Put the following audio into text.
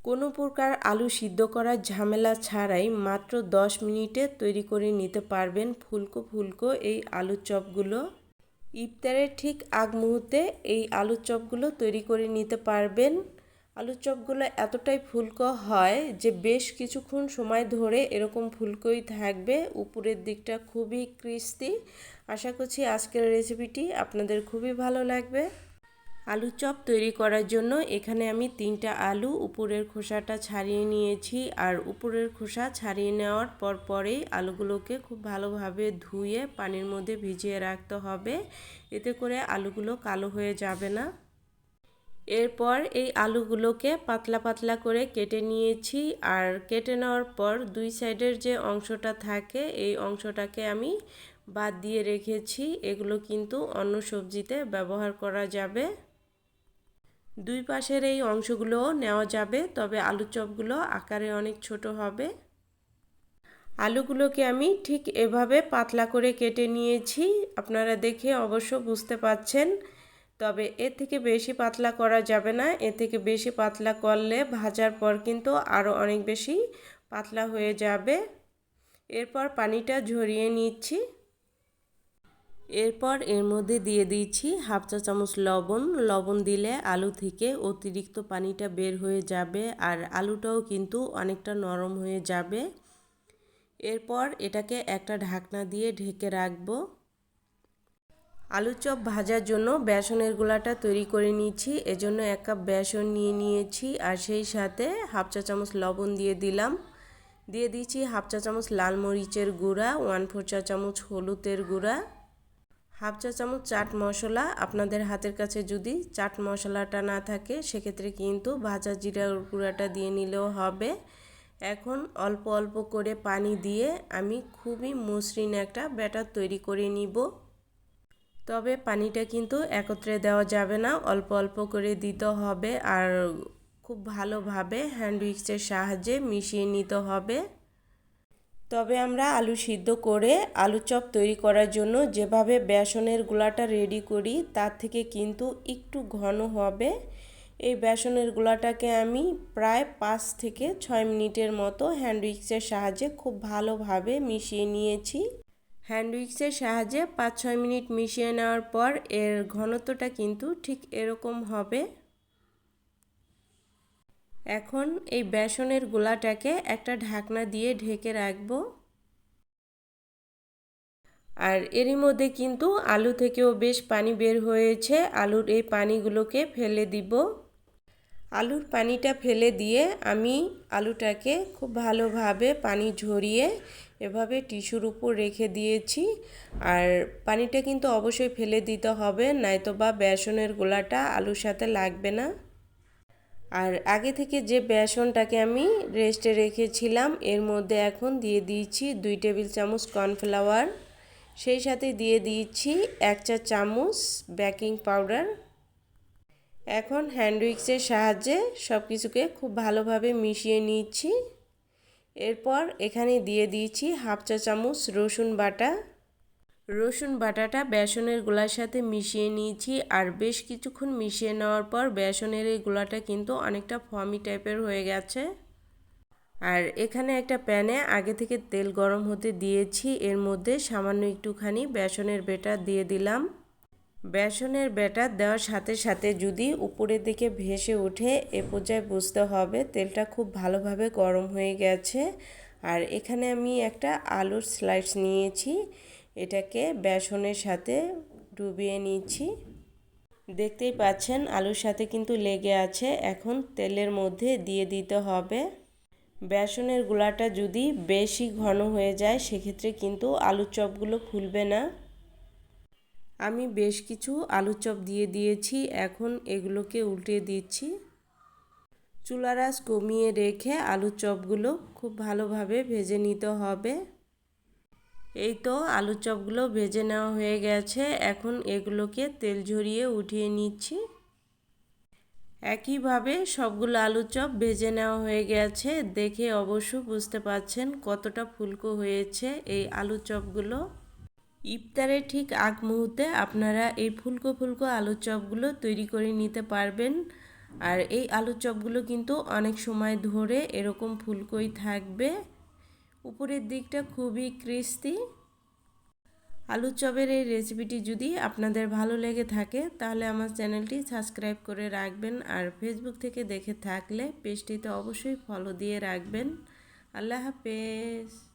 কোনো প্রকার আলু সিদ্ধ করার ঝামেলা ছাড়াই মাত্র 10 মিনিটে তৈরি করে নিতে পারবেন ফুলকো ফুলকো এই আলুর চপগুলো। ইফতারের ঠিক আগ মুহূর্তে এই আলুর চপগুলো তৈরি করে নিতে পারবেন। আলুর চপগুলো এতটাই ফুলকো হয় যে বেশ কিছুক্ষণ সময় ধরে এরকম ফুলকোই থাকবে, উপরের দিকটা খুবই ক্রিস্পি। আশা করছি আজকের রেসিপিটি আপনাদের খুবই ভালো লাগবে। আলুর চপ তৈরি করার জন্য এখানে আমি 3টা আলু উপরের খোসাটা ছাড়িয়ে নিয়েছি। আর উপরের খোসা ছাড়িয়ে নেওয়ার পরেই আলুগুলোকে খুব ভালোভাবে ধুয়ে পানির মধ্যে ভিজিয়ে রাখতে হবে, এতে করে আলুগুলো কালো হয়ে যাবে না। এরপর এই আলুগুলোকে পাতলা পাতলা করে কেটে নিয়েছি। আর কেটে নেওয়ার পর দুই সাইডের যে অংশটা থাকে এই অংশটাকে আমি বাদ দিয়ে রেখেছি। এগুলো কিন্তু অন্য সবজিতে ব্যবহার করা যাবে। দুই পাশের এই অংশগুলোও নেওয়া যাবে, তবে আলুর চপগুলো আকারে অনেক ছোট হবে। আলুগুলোকে আমি ঠিক এভাবে পাতলা করে কেটে নিয়েছি, আপনারা দেখে অবশ্য বুঝতে পাচ্ছেন। তবে এর থেকে বেশি পাতলা করা যাবে না, এর থেকে বেশি পাতলা করলে ভাজার পর কিন্তু আরও অনেক বেশি পাতলা হয়ে যাবে। এরপর পানিটা ঝরিয়ে নিচ্ছি। এরপর এর মধ্যে দিয়ে দিচ্ছি হাফ চা চামচ লবণ। লবণ দিলে আলু থেকে অতিরিক্ত পানিটা বের হয়ে যাবে আর আলুটাও কিন্তু অনেকটা নরম হয়ে যাবে। এরপর এটাকে একটা ঢাকনা দিয়ে ঢেকে রাখবো। আলুর চপ ভাজার জন্য বেসনের গোলাটা তৈরি করে নিচ্ছি। এজন্য 1 কাপ বেসন নিয়ে নিয়েছি আর সেই সাথে হাফ চা চামচ লবণ দিয়ে দিলাম। দিয়ে দিচ্ছি হাফ চা চামচ লাল মরিচের গুঁড়া, 1/4 চা চামচ হলুদের গুঁড়া, হাফ চা চামচ চাট মশলা। আপনাদের হাতের কাছে যদি চাট মশলাটা না থাকে সেক্ষেত্রে কিন্তু ভাজা জিরার গুঁড়াটা দিয়ে নিলেও হবে। এখন অল্প অল্প করে পানি দিয়ে আমি খুবই মসৃণ একটা ব্যাটার তৈরি করে নিব। তবে পানিটা কিন্তু একত্রে দেওয়া যাবে না, অল্প অল্প করে দিতে হবে আর খুব ভালোভাবে হ্যান্ড উইক্সের সাহায্যে মিশিয়ে নিতে হবে। তবে আমরা আলু সিদ্ধ করে আলু চপ তৈরি করার জন্য যেভাবে বেসনের গোলাটা রেডি করি তার থেকে কিন্তু একটু ঘন হবে। এই বেসনের গোলাটাকে আমি প্রায় 5 থেকে 6 মিনিটের মতো হ্যান্ড উইক্সের সাহায্যে খুব ভালোভাবে মিশিয়ে নিয়েছি। হ্যান্ড উইক্সের সাহায্যে 5-6 মিনিট মিশিয়ে নেওয়ার পর এর ঘনত্বটা কিন্তু ঠিক এরকম হবে। এখন এই বেসনের গোলাটাকে একটা ঢাকনা দিয়ে ঢেকে রাখবো। আর এরই মধ্যে কিন্তু আলু থেকেও বেশ পানি বের হয়েছে, আলুর এই পানিগুলোকে ফেলে দিব। আলুর পানিটা ফেলে দিয়ে আমি আলুটাকে খুব ভালোভাবে পানি ঝরিয়ে এভাবে টিস্যুর উপর রেখে দিয়েছি। আর পানিটা কিন্তু অবশ্যই ফেলে দিতে হবে, নয়তো বা বেসনের গোলাটা আলুর সাথে লাগবে না। আর আগে থেকে যে বেসনটাকে আমি রেস্টে রেখেছিলাম এর মধ্যে এখন দিয়ে দিয়েছি 2 টেবিল চামচ কর্নফ্লাওয়ার, সেই সাথে দিয়ে দিয়েছি 1 চা চামচ বেকিং পাউডার। এখন হ্যান্ড উইক্সের সাহায্যে সব কিছুকে খুব ভালোভাবে মিশিয়ে নিচ্ছি। এরপর এখানে দিয়ে দিয়েছি হাফ চা চামচ রসুন বাটা। রসুন বাটাটা বেসনের গোলার সাথে মিশিয়ে নিয়েছি আর বেশ কিছুক্ষণ মিশিয়ে নেওয়ার পর বেসনের এই গোলাটা কিন্তু অনেকটা ফর্মি টাইপের হয়ে গেছে। আর এখানে একটা প্যানে আগে থেকে তেল গরম হতে দিয়েছি, এর মধ্যে সামান্য একটুখানি বেসনের ব্যাটার দিয়ে দিলাম। বেসনের ব্যাটার দেওয়ার সাথে সাথে যদি উপরের দিকে ভেসে ওঠে এ পর্যায়ে বুঝতে হবে তেলটা খুব ভালোভাবে গরম হয়ে গেছে। আর এখানে আমি একটা আলুর স্লাইস নিয়েছি, এটাকে বেসনের সাথে ডুবিয়ে নিচ্ছি। দেখতেই পাচ্ছেন আলুর সাথে কিন্তু লেগে আছে। এখন তেলের মধ্যে দিয়ে দিতে হবে। বেসনের গোলাটা যদি বেশি ঘন হয়ে যায় সেক্ষেত্রে কিন্তু আলুর চপগুলো ফুলবে না। আমি বেশ কিছু আলুর চপ দিয়ে দিয়েছি, এখন এগুলোকে উল্টে দিচ্ছি। চুলার আঁচ কমিয়ে রেখে আলুর চপগুলো খুব ভালোভাবে ভেজে নিতে হবে। এই তো আলুর চপগুলো ভেজে নেওয়া হয়ে গেছে, এখন এগুলোকে তেল ঝরিয়ে উঠিয়ে নিচ্ছি। একইভাবে সবগুলো আলুর চপ ভেজে নেওয়া হয়ে গেছে, দেখে অবশ্য বুঝতে পারছেন কতটা ফুলকো হয়েছে এই আলুর চপগুলো। ইফতারের ঠিক আগ মুহূর্তে আপনারা এই ফুলকো ফুলকো আলুর চপগুলো তৈরি করে নিতে পারবেন। আর এই আলুর চপগুলো কিন্তু অনেক সময় ধরে এরকম ফুলকোই থাকবে, উপরের দিকটা খুবই ক্রিস্পি। আলুর চপের এই রেসিপিটি যদি আপনাদের ভালো লেগে থাকে তাহলে আমার চ্যানেলটি সাবস্ক্রাইব করে রাখবেন, আর ফেসবুক থেকে দেখে থাকলে পেজটিতে অবশ্যই ফলো দিয়ে রাখবেন। আল্লাহ হাফেজ।